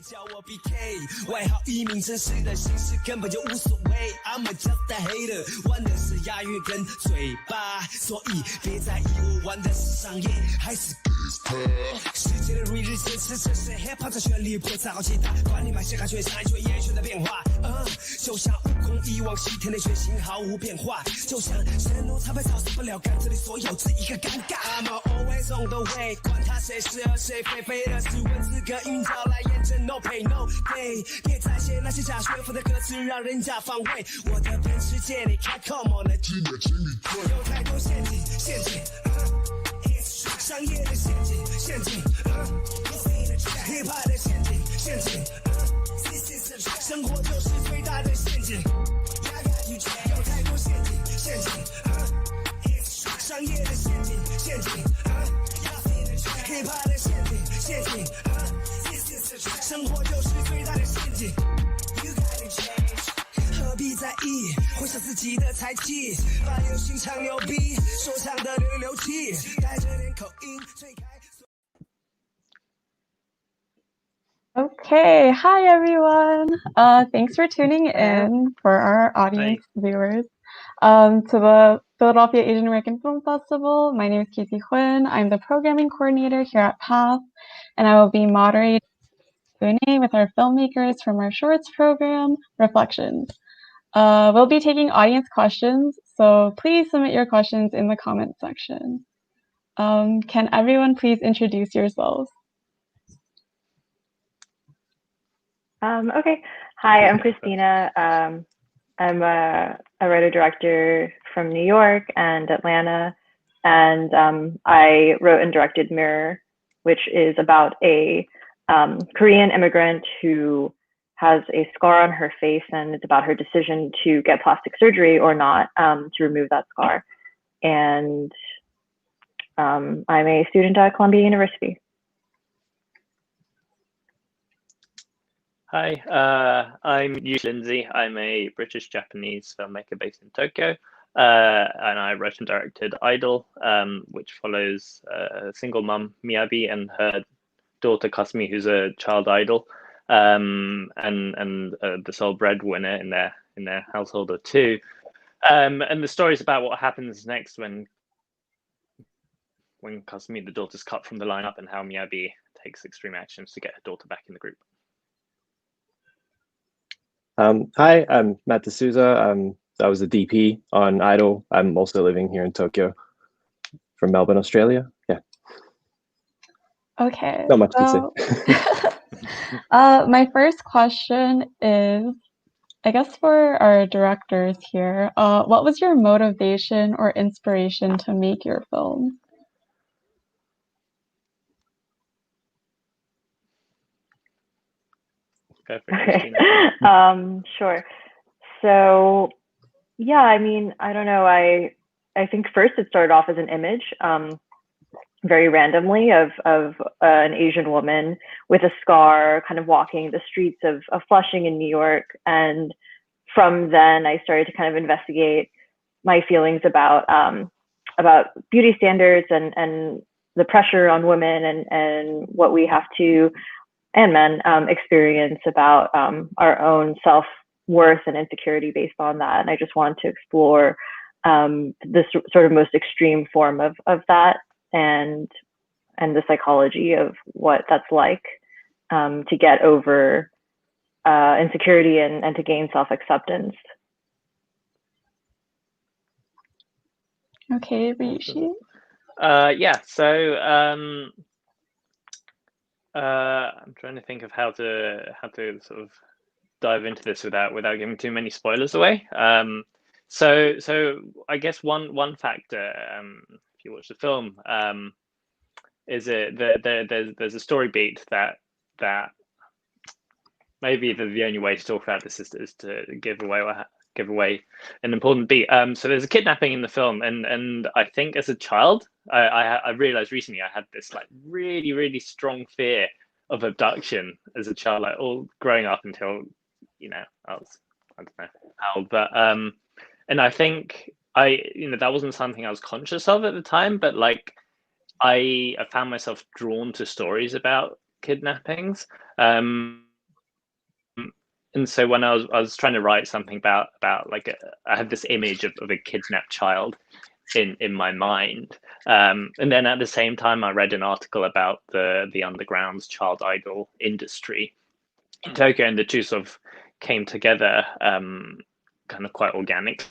叫我 BK， 外号一鸣，真实的形式根本就无所谓。I'm just a hater， 玩的是押韵跟嘴巴，所以别在意我玩的是商业还是世界的如一日坚持，这是 hip hop 的旋律，不再好其他，管你百姓还全山全野全的变化。就像悟空一往西天的决心毫无变化，就像神农尝百草死不了干这里所有这一个尴尬。I'm always on the way， 管他谁是和谁非，非的是文字跟韵脚来验证 no pay no pay， 别再写那些假学府的歌词让人家防卫。我的本事借你看 come on 的纪念请你退，有太多陷阱陷阱，商业的陷阱陷阱，hiphop 的陷阱陷阱，生活就是最大的陷阱，有太多陷阱陷阱，商业的陷阱陷阱，hiphop 的陷阱陷阱，生活就是最大的陷阱。何必在意回想自己的才气，把流行唱牛逼，说唱的流流气，带着点口音吹开。Okay, hi everyone. Thanks for tuning in for our audience viewers to the Philadelphia Asian American Film Festival. My name is Casey Huynh. I'm the programming coordinator here at PATH, and I will be moderating Q&A with our filmmakers from our shorts program, Reflections. We'll be taking audience questions, so please submit your questions in the comment section. Can everyone please introduce yourselves? Okay. Hi, I'm Christina. I'm a writer-director from New York and Atlanta, and I wrote and directed Mirror, which is about a Korean immigrant who has a scar on her face, and it's about her decision to get plastic surgery or not to remove that scar. And I'm a student at Columbia University. Hi, I'm Yu Lindsay. I'm a British-Japanese filmmaker based in Tokyo, and I wrote and directed Idol, which follows a single mum, Miyabi, and her daughter Kasumi, who's a child idol, and the sole breadwinner in their household or two. And the story is about what happens next when Kasumi, the daughter's cut from the lineup, and how Miyabi takes extreme actions to get her daughter back in the group. Hi, I'm Matt D'Souza. I was a DP on Idol. I'm also living here in Tokyo from Melbourne, Australia. Yeah. Okay. Not much to say. My first question is, I guess for our directors here, what was your motivation or inspiration to make your film? Okay. Sure. So, yeah, I mean, I don't know. I think first it started off as an image, very randomly of an Asian woman with a scar, kind of walking the streets of Flushing in New York. And from then, I started to kind of investigate my feelings about beauty standards and the pressure on women and what we have to, and men, experience about our own self-worth and insecurity based on that. And I just wanted to explore this sort of most extreme form of that and the psychology of what that's like to get over insecurity and to gain self-acceptance. Okay, Rishi. Yeah, so I'm trying to think of how to sort of dive into this without giving too many spoilers away. So I guess one factor, if you watch the film, is there's a story beat that maybe the only way to talk about this is to give away an important beat. So there's a kidnapping in the film, and I think as a child, I realized recently I had this like really strong fear of abduction as a child, like all growing up until I don't know how old, but and I think that wasn't something I was conscious of at the time, but like I found myself drawn to stories about kidnappings, and so when I was trying to write something about like I had this image of a kidnapped child in my mind, and then at the same time I read an article about the underground child idol industry in Tokyo, and the two sort of came together kind of quite organically.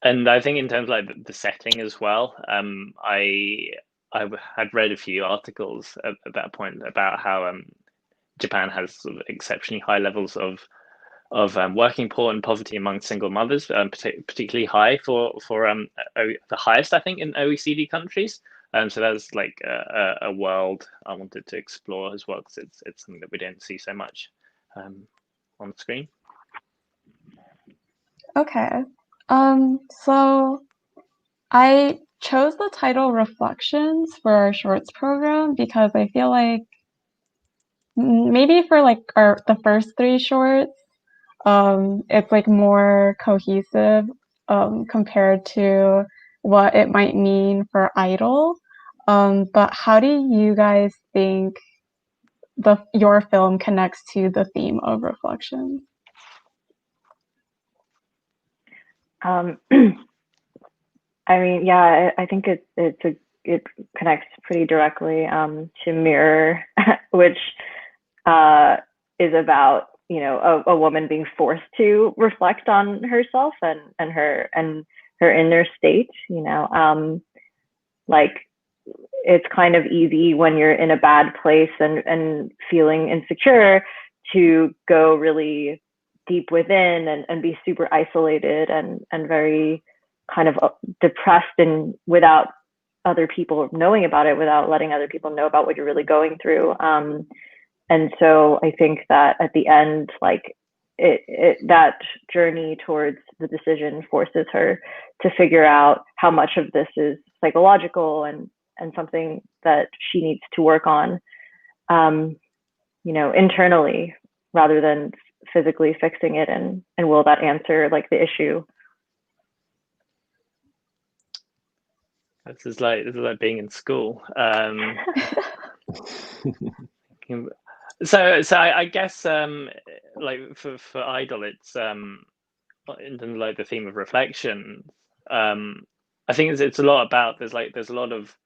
And I think in terms of like the setting as well, I had read a few articles at that point about how Japan has sort of exceptionally high levels of working poor and poverty among single mothers, particularly high for the highest, I think, in OECD countries. So that's like a world I wanted to explore as well, because it's something that we don't see so much on the screen. Okay. So I chose the title Reflections for our shorts program because I feel like maybe for like the first three shorts, it's like more cohesive compared to what it might mean for Idol. But how do you guys think your film connects to the theme of Reflections? I mean, yeah, I think it connects pretty directly to Mirror, which is about, you know, a woman being forced to reflect on herself and her inner state. You know, like it's kind of easy when you're in a bad place and feeling insecure to go really deep within and be super isolated and very kind of depressed, and without other people knowing about it, without letting other people know about what you're really going through. And so I think that at the end, like that journey towards the decision forces her to figure out how much of this is psychological and something that she needs to work on, you know, internally, rather than physically fixing it. And will that answer like the issue? This is like being in school. So I guess like for Idol, it's in terms of like the theme of reflection. I think it's a lot about there's a lot of,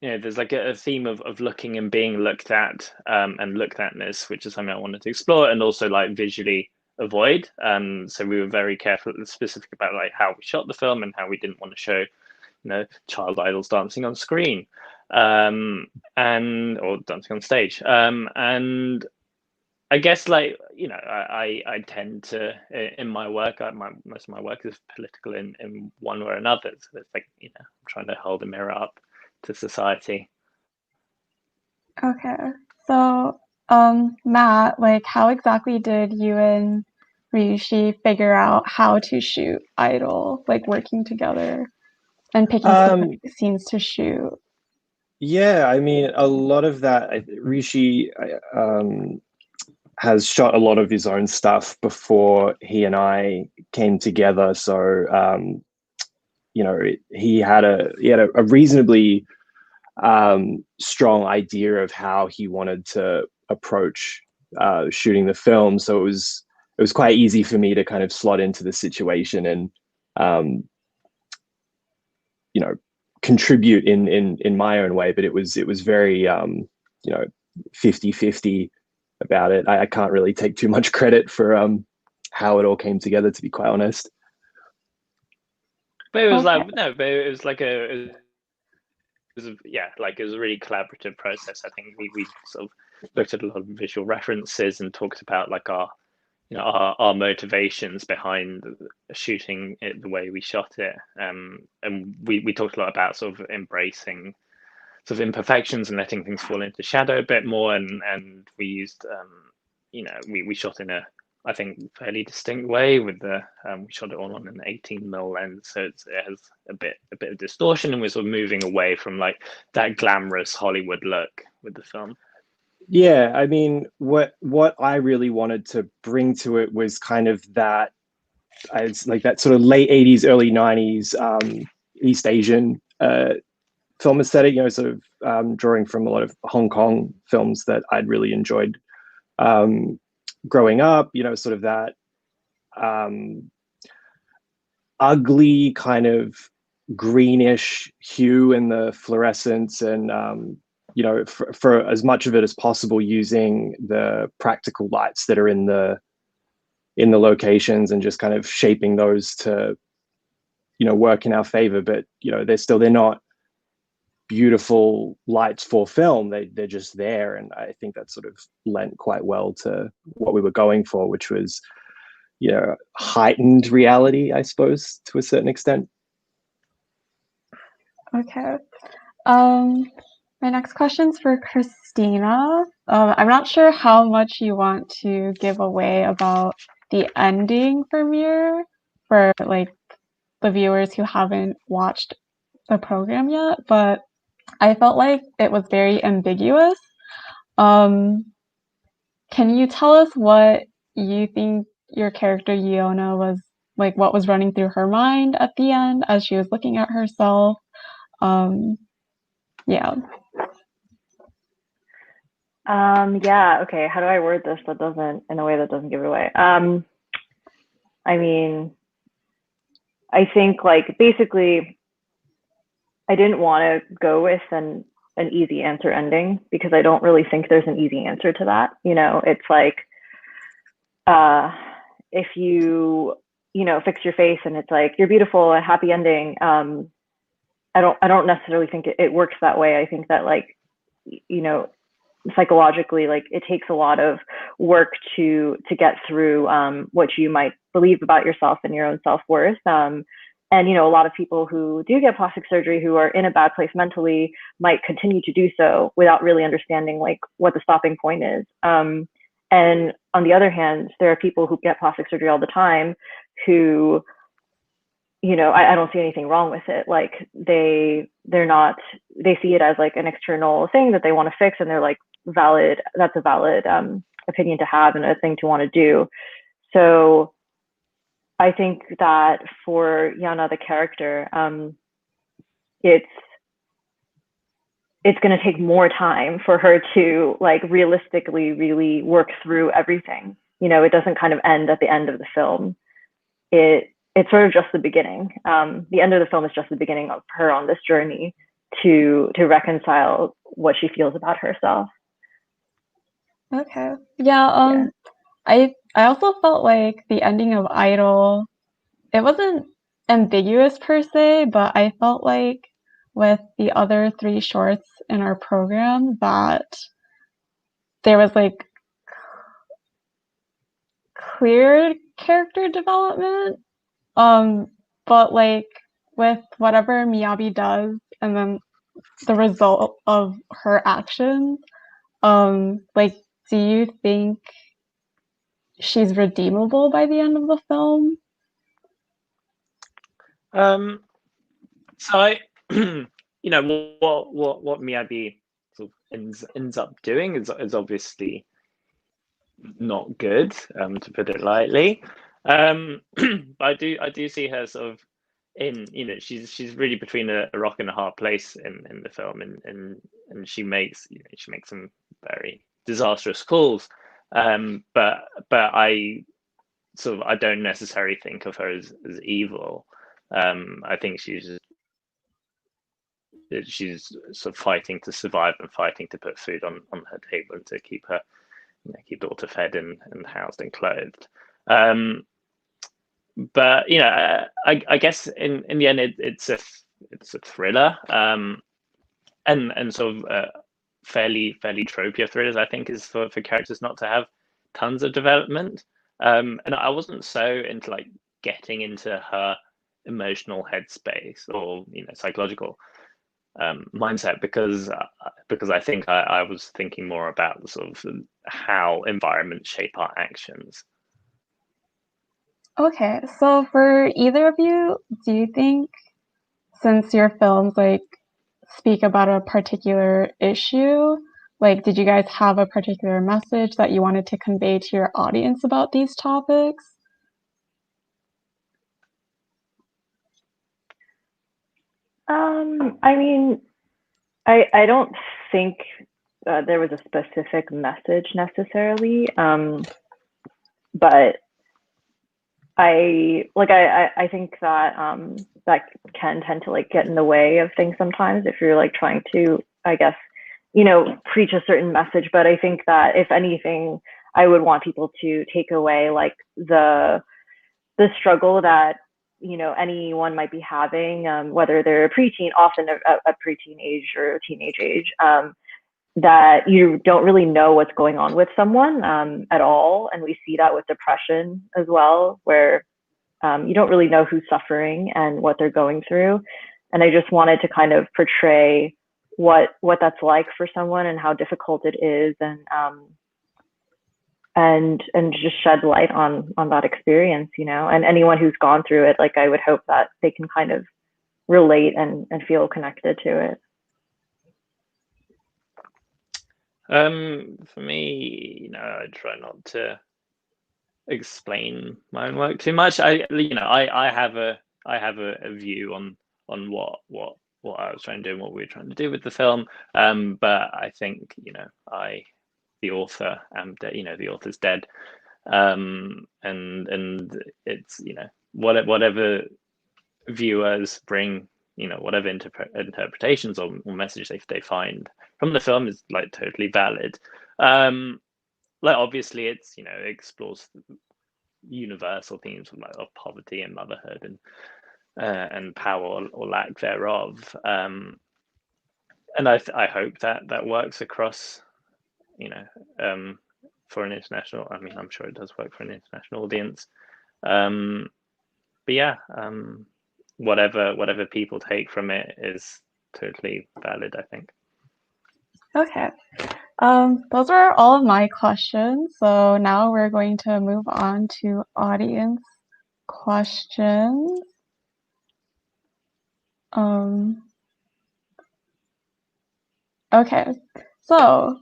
you know, there's like a theme of looking and being looked at, and looked atness, which is something I wanted to explore and also like visually avoid. So we were very careful and specific about like how we shot the film and how we didn't want to show, you know, child idols dancing on screen, or dancing on stage. And I guess, like, you know, I tend to, in my work, most of my work is political in one way or another. So it's like, you know, I'm trying to hold a mirror up to society. Okay. So, Matt, like, how exactly did you and Ryushi figure out how to shoot Idol, like working together and picking specific scenes to shoot? Yeah, I mean, a lot of that, Rishi has shot a lot of his own stuff before he and I came together. So, you know, he had a reasonably strong idea of how he wanted to approach shooting the film. So it was quite easy for me to kind of slot into the situation and, you know, contribute in my own way. But it was very, you know, 50-50 about it. I can't really take too much credit for how it all came together, to be quite honest. But it was Okay. like, no, but it was like it was a really collaborative process. I think we sort of looked at a lot of visual references and talked about like our motivations behind shooting it the way we shot it. And we talked a lot about sort of embracing sort of imperfections and letting things fall into shadow a bit more. And we used, you know, we shot in a, I think, fairly distinct way with the, we shot it all on an 18mm lens. So it has a bit of distortion, and we're sort of moving away from like that glamorous Hollywood look with the film. Yeah, I mean, what I really wanted to bring to it was kind of that, it's like that sort of late 80s, early 90s East Asian film aesthetic, you know, sort of drawing from a lot of Hong Kong films that I'd really enjoyed growing up, sort of that ugly kind of greenish hue in the fluorescence, and for as much of it as possible using the practical lights that are in the locations, and just kind of shaping those to work in our favor. But they're not beautiful lights for film. They're just there, and I think that sort of lent quite well to what we were going for, which was heightened reality, I suppose, to a certain extent. Okay. My next question's for Christina. I'm not sure how much you want to give away about the ending for Mirror for like the viewers who haven't watched the program yet, but I felt like it was very ambiguous. Can you tell us what you think your character Iona was like, what was running through her mind at the end as she was looking at herself? Yeah. Yeah, okay. How do I word this in a way that doesn't give it away? I mean, I think like basically I didn't want to go with an easy answer ending, because I don't really think there's an easy answer to that. It's like if you fix your face and it's like you're beautiful, a happy ending. I don't necessarily think it works that way. I think that like psychologically, like it takes a lot of work to get through what you might believe about yourself and your own self-worth. And a lot of people who do get plastic surgery who are in a bad place mentally might continue to do so without really understanding like what the stopping point is. And on the other hand, there are people who get plastic surgery all the time who, I don't see anything wrong with it. Like they see it as like an external thing that they want to fix, and they're like, that's a valid opinion to have and a thing to want to do. So I think that for Yana, the character, it's going to take more time for her to like realistically really work through everything. It doesn't kind of end at the end of the film. It's sort of just the beginning. The end of the film is just the beginning of her on this journey to reconcile what she feels about herself. Okay. Yeah. I also felt like the ending of Idol, it wasn't ambiguous per se, but I felt like with the other 3 shorts in our program that there was like clear character development. But like with whatever Miyabi does and then the result of her actions, like do you think she's redeemable by the end of the film? So I, what Miyabi sort of ends up doing is obviously not good, to put it lightly. But I do see her sort of in, she's really between a rock and a hard place in the film, and she makes some very disastrous calls. But I don't necessarily think of her as evil. I think she's sort of fighting to survive and fighting to put food on her table and to keep her daughter fed and housed and clothed. But I guess in the end it's a thriller, and sort of fairly tropier thrillers, I think, is for characters not to have tons of development. And I wasn't so into like getting into her emotional headspace or psychological mindset, because I think I was thinking more about sort of how environments shape our actions. Okay, so for either of you, do you think, since your films like speak about a particular issue, like did you guys have a particular message that you wanted to convey to your audience about these topics? I mean, I don't think there was a specific message necessarily, but I think that that can tend to like get in the way of things sometimes if you're like trying to, I guess, you know, preach a certain message. But I think that if anything, I would want people to take away like the struggle that, you know, anyone might be having, whether they're a preteen, often a preteen age or a teenage age, that you don't really know what's going on with someone at all. And we see that with depression as well, where you don't really know who's suffering and what they're going through. And I just wanted to kind of portray what that's like for someone and how difficult it is, and just shed light on that experience, you know, and anyone who's gone through it, like I would hope that they can kind of relate and feel connected to it. For me, you know, I try not to explain my own work too much. I have a view on what I was trying to do and what we were trying to do with the film. But I think, you know, the author, the author's dead, and it's, you know, whatever viewers bring, you know, whatever interpretations or message they find from the film is like totally valid. Like obviously it's, you know, it explores universal themes of poverty and motherhood and power or lack thereof. And I hope that works across, you know, for an international, I mean, I'm sure it does work for an international audience. But yeah, whatever people take from it is totally valid, I think. Okay. Those were all of my questions. So now we're going to move on to audience questions. Okay, so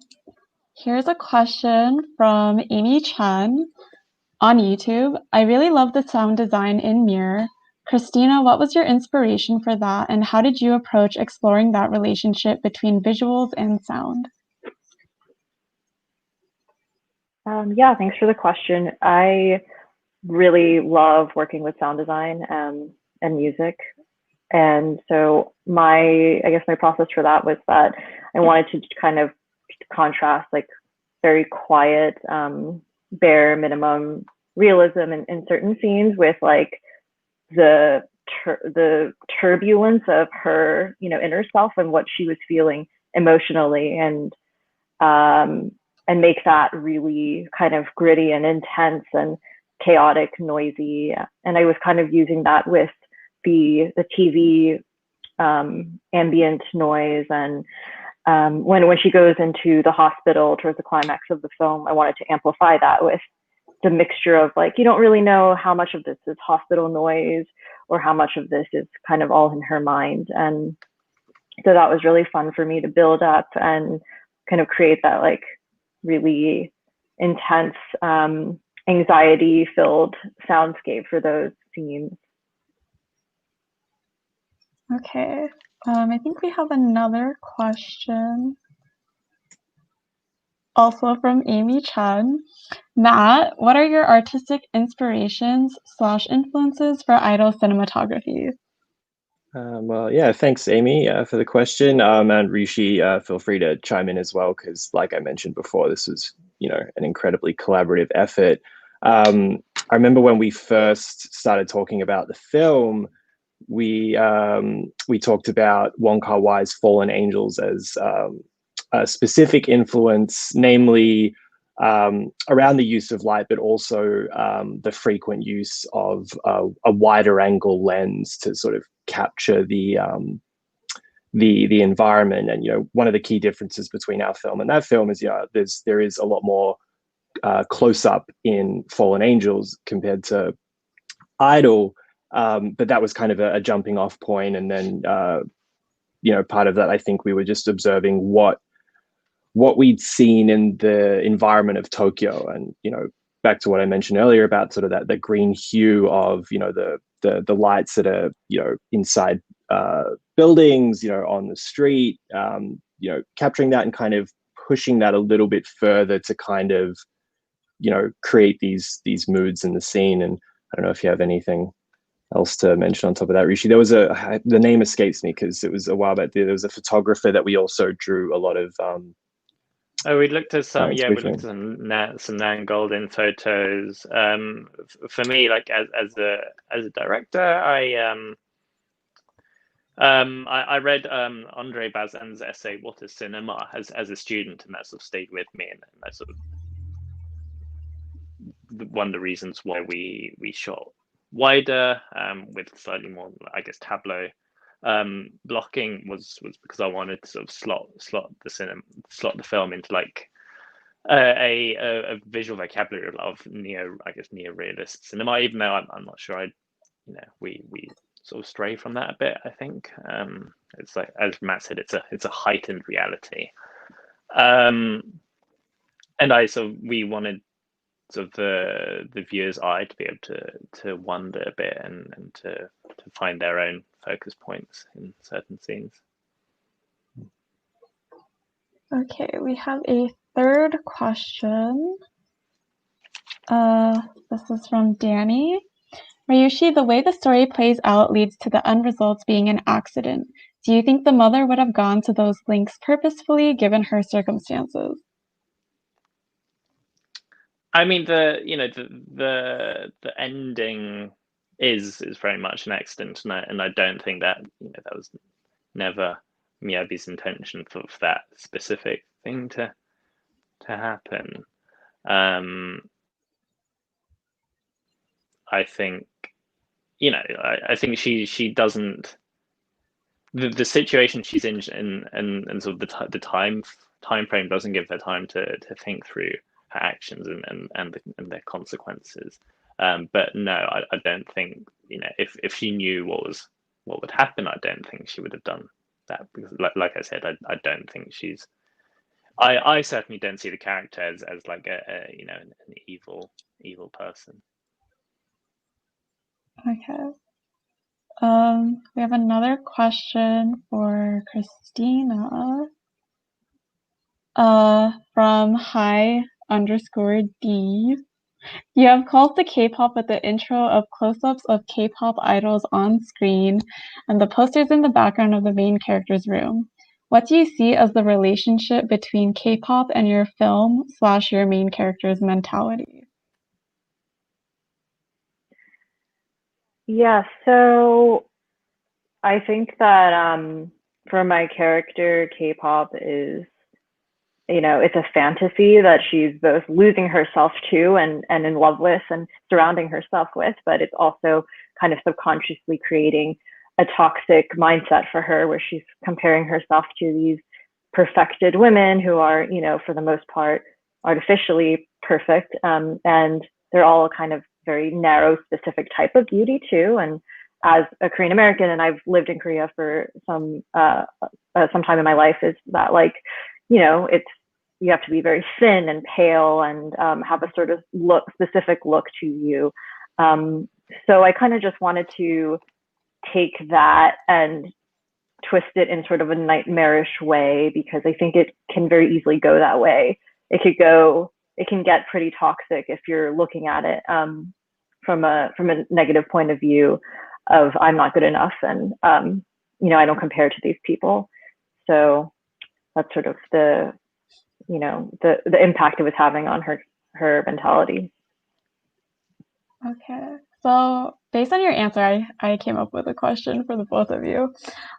here's a question from Amy Chen on YouTube. I really love the sound design in Mirror. Christina, what was your inspiration for that, and how did you approach exploring that relationship between visuals and sound? Yeah, thanks for the question. I really love working with sound design and music. And so I guess my process for that was that I wanted to kind of contrast like very quiet, bare minimum realism in certain scenes with like the turbulence of her, you know, inner self and what she was feeling emotionally, and make that really kind of gritty and intense and chaotic, noisy. And I was kind of using that with the TV ambient noise, and when she goes into the hospital towards the climax of the film, I wanted to amplify that with the mixture of like, you don't really know how much of this is hospital noise or how much of this is kind of all in her mind. And so that was really fun for me to build up and kind of create that like really intense, anxiety filled soundscape for those scenes. Okay, I think we have another question, also from Amy Chen. Matt, what are your artistic inspirations / influences for idol cinematography? Well, yeah, thanks, Amy, for the question. And Rishi, feel free to chime in as well, because like I mentioned before, this was, you know, an incredibly collaborative effort. I remember when we first started talking about the film, we talked about Wong Kar-wai's Fallen Angels as a specific influence, namely around the use of light, but also the frequent use of a wider angle lens to sort of capture the environment. And, you know, one of the key differences between our film and that film is, yeah, there is a lot more close up in Fallen Angels compared to Idol. But that was kind of a jumping off point. And then, you know, part of that, I think we were just observing what we'd seen in the environment of Tokyo. And, you know, back to what I mentioned earlier about sort of the green hue of, you know, the lights that are, you know, inside buildings, you know, on the street, you know, capturing that and kind of pushing that a little bit further to kind of, you know, create these moods in the scene. And I don't know if you have anything else to mention on top of that, Rishi. There was the name escapes me because it was a while back. There was a photographer that we also drew a lot of. We looked at some, we looked at some Nan Goldin photos. For me, like as a director, I read Andre Bazin's essay "What is Cinema" as a student, and that sort of stayed with me, and that sort of one of the reasons why we shot wider with slightly more, I guess, tableau blocking was because I wanted to sort of slot the film into like a visual vocabulary of neo-realist cinema, even though I'm not sure we sort of stray from that a bit. I think it's like, as Matt said, it's a heightened reality, and we wanted sort of the viewer's eye to be able to wonder a bit and to find their own focus points in certain scenes. Okay, we have a third question. This is from Danny. Ryushi, the way the story plays out leads to the end results being an accident. Do you think the mother would have gone to those links purposefully given her circumstances? I mean, the ending is very much an accident, and I don't think that that was never Miyabi's intention for that specific thing to happen. I think I think she doesn't, the situation she's in and sort of the time frame doesn't give her time to think through her actions and their consequences. But no, I don't think if she knew what would happen, I don't think she would have done that, because like I said, I don't think she's. I certainly don't see the character as like an evil person. Okay. We have another question for Christina. From hi_D. You have calls to K-pop with the intro of close-ups of K-pop idols on screen and the posters in the background of the main character's room. What do you see as the relationship between K-pop and your film / your main character's mentality? Yeah, so I think that for my character, K-pop is, it's a fantasy that she's both losing herself to and in love with and surrounding herself with, but it's also kind of subconsciously creating a toxic mindset for her where she's comparing herself to these perfected women who are, for the most part, artificially perfect. And they're all kind of very narrow, specific type of beauty too. And as a Korean American, and I've lived in Korea for some time in my life, is that you have to be very thin and pale and have a sort of specific look to you. So I kind of just wanted to take that and twist it in sort of a nightmarish way, because I think it can very easily go that way. It can get pretty toxic if you're looking at it from a negative point of view of I'm not good enough and I don't compare to these people. So that's sort of the impact it was having on her mentality. Okay, so based on your answer, I came up with a question for the both of you.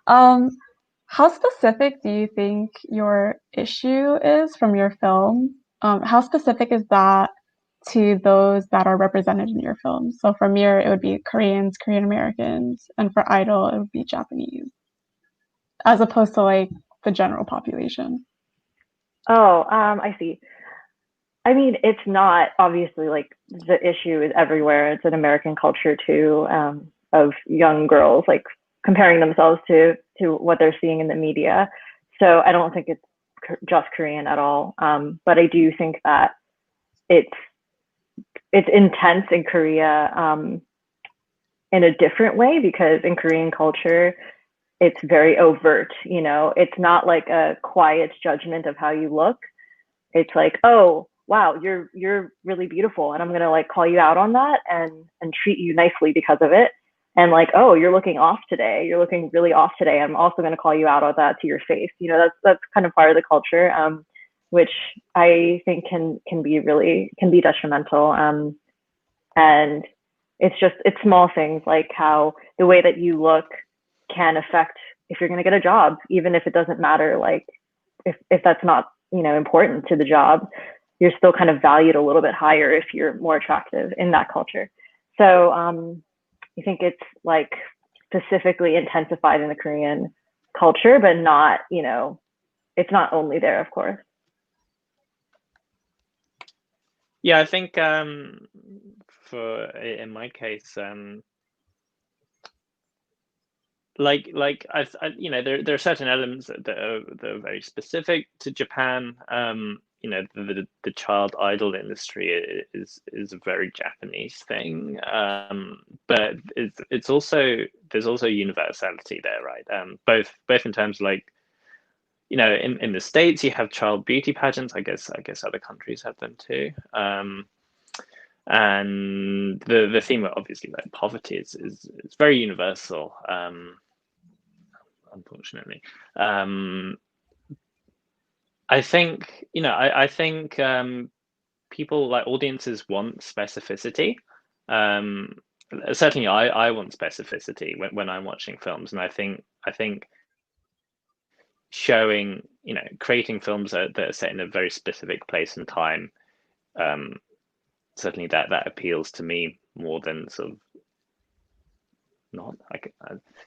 How specific do you think your issue is from your film? How specific is that to those that are represented in your film? So for Mir, it would be Koreans, Korean Americans, and for Idol, it would be Japanese, as opposed to like the general population. Oh, I see. I mean, it's not obviously like the issue is everywhere. It's an American culture too, of young girls like comparing themselves to what they're seeing in the media. So I don't think it's just Korean at all. But I do think that it's intense in Korea in a different way, because in Korean culture, it's very overt. It's not like a quiet judgment of how you look. it's like, oh wow, you're really beautiful, and I'm gonna like call you out on that and treat you nicely because of it. And like, oh, you're looking off today. You're looking really off today. I'm also going to call you out on that to your face. You know, that's kind of part of the culture, which I think can be detrimental. And it's small things like how the way that you look can affect if you're going to get a job, even if it doesn't matter. Like if that's not, you know, important to the job, you're still kind of valued a little bit higher if you're more attractive in that culture. So I think it's like specifically intensified in the Korean culture, but not, you know, it's not only there, of course. Yeah, I think in my case, like I you know, there are certain elements that are very specific to Japan. You know, the child idol industry is a very Japanese thing, but it's also, there's also universality there, right? Both in terms of, like, you know, in the States you have child beauty pageants. I guess other countries have them too. And the theme of, obviously, like poverty is very universal. Unfortunately, I think, you know, I think people, like audiences, want specificity. Certainly, I want specificity when I'm watching films, and I think showing, you know, creating films that are set in a very specific place and time, certainly that appeals to me more than sort of not.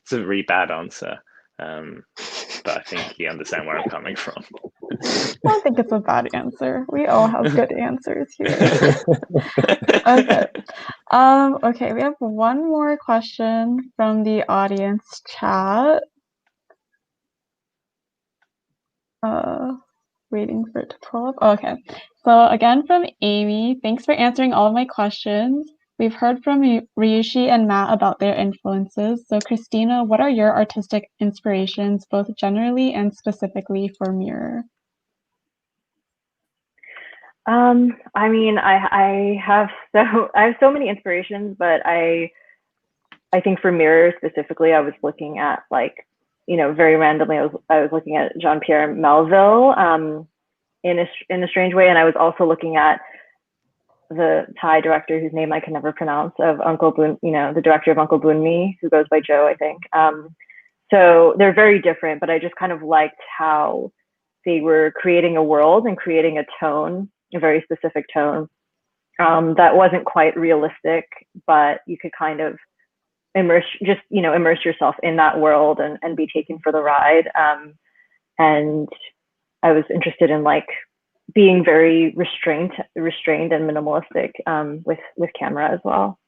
It's a really bad answer. But I think you understand where I'm coming from. I don't think it's a bad answer. We all have good answers here. Okay. Okay, we have one more question from the audience chat. Waiting for it to pull up. Okay. So again from Amy, thanks for answering all of my questions. We've heard from Ryushi and Matt about their influences. So Christina, what are your artistic inspirations, both generally and specifically for Mirror? I mean, I have so many inspirations, but I think for Mirror specifically, I was looking at, like, you know, very randomly, I was looking at Jean-Pierre Melville in a strange way, and I was also looking at the Thai director whose name I can never pronounce, of Uncle Boon, you know, the director of Uncle Boonmi, who goes by Joe, I think. So they're very different, but I just kind of liked how they were creating a world and creating a tone, a very specific tone that wasn't quite realistic, but you could kind of immerse yourself in that world and be taken for the ride. And I was interested in, like, being very restrained and minimalistic with camera as well.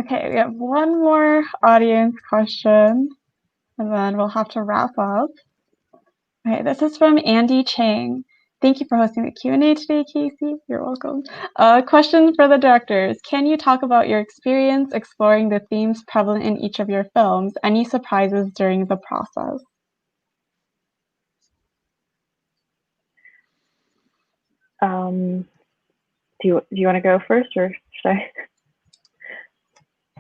Okay, we have one more audience question, and then we'll have to wrap up. Okay, this is from Andy Chang. Thank you for hosting the Q&A today, Casey. You're welcome. Question for the directors. Can you talk about your experience exploring the themes prevalent in each of your films? Any surprises during the process? Do you want to go first, or should I?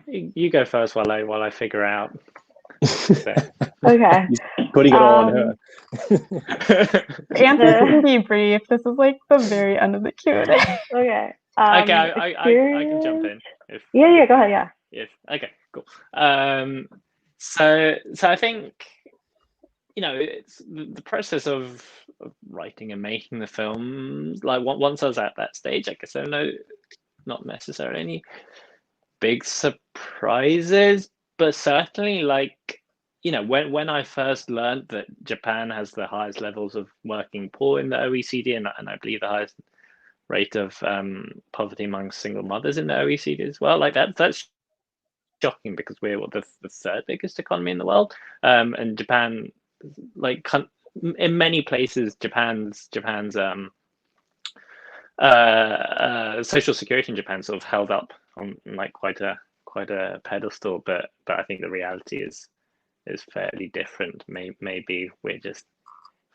You go first while I figure out. Okay. Putting it all on her. Answers can be brief. This is like the very end of the Q&A. Okay. Okay, I can jump in. Yeah, go ahead. Yeah. If okay, cool. So I think, you know, it's the process of writing and making the film. Like, once I was at that stage, I guess there are not necessarily any big surprises, but certainly, like, you know, when I first learned that Japan has the highest levels of working poor in the OECD, and I believe the highest rate of poverty among single mothers in the OECD as well, like that's shocking, because we're the third biggest economy in the world, and Japan, like, in many places, Japan's social security in Japan sort of held up on, like, quite a pedestal, but I think the reality is fairly different. Maybe we're just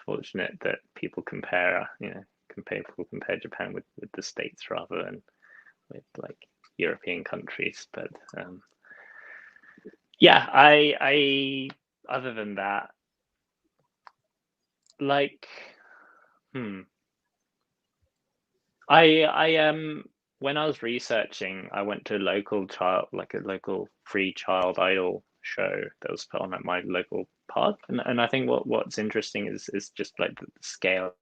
unfortunate that people compare Japan with the States rather than with like European countries. But yeah, I other than that, like, I when I was researching, I went to a local free child idol show that was put on at my local park, and I think what's interesting is just like the scale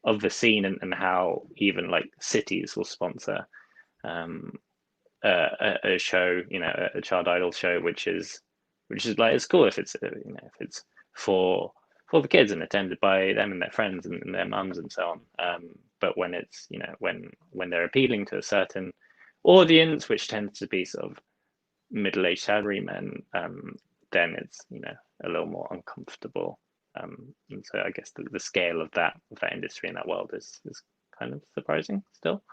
of the scene and how even like cities will sponsor a show, a child idol show, which is like, it's cool if it's if it's for the kids and attended by them and their friends and their mums and so on. But when it's when they're appealing to a certain audience, which tends to be sort of middle-aged salarymen, then it's a little more uncomfortable. And so I guess the scale of that industry in that world is kind of surprising still.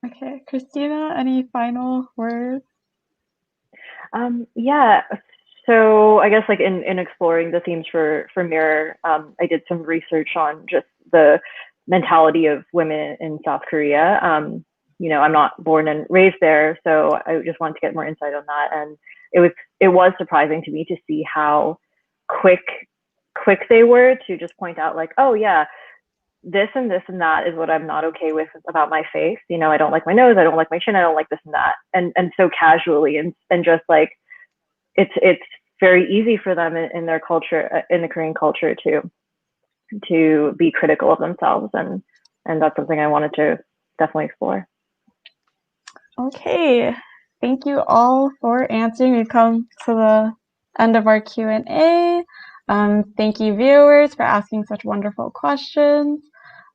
Okay, Christina, any final words? Yeah. So I guess like in exploring the themes for Mirror, I did some research on just the mentality of women in South Korea. I'm not born and raised there, so I just wanted to get more insight on that. And it was surprising to me to see how quick they were to just point out like, oh yeah, this and this and that is what I'm not okay with about my face. I don't like my nose, I don't like my chin, I don't like this and that. And so casually and just like, it's very easy for them in their culture, in the Korean culture, to be critical of themselves, and that's something I wanted to definitely explore. Okay, thank you all for answering. We've come to the end of our Q&A. Thank you, viewers, for asking such wonderful questions.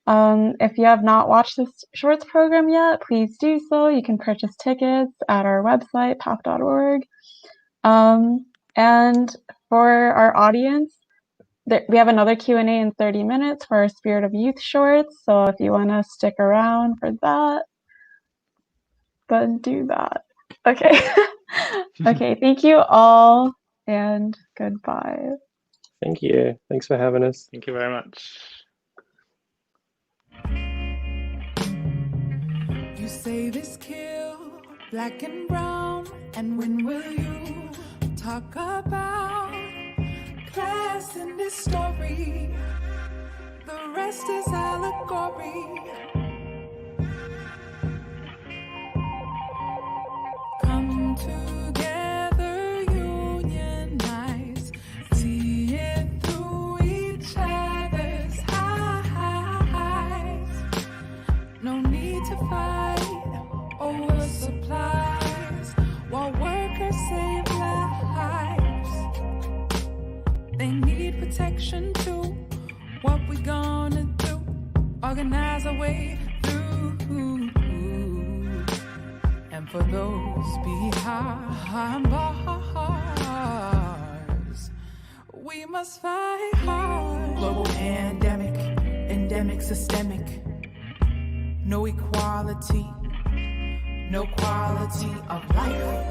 If you have not watched this shorts program yet, please do so. You can purchase tickets at our website, pop.org. And for our audience, we have another Q&A in 30 minutes for our Spirit of Youth shorts. So if you want to stick around for that, then do that. Okay. Okay, thank you all, and goodbye. Thank you. Thanks for having us. Thank you very much. You say this kill, black and brown, and when will you talk about class in this story? The rest is allegory. Come together, unionize, see it through each other's eyes. No need to fight over supplies while workers save lives. They need protection too. What we gonna do? Organize our way through. And for those behind bars, we must fight hard. Global pandemic, endemic, systemic. No equality, no quality of life,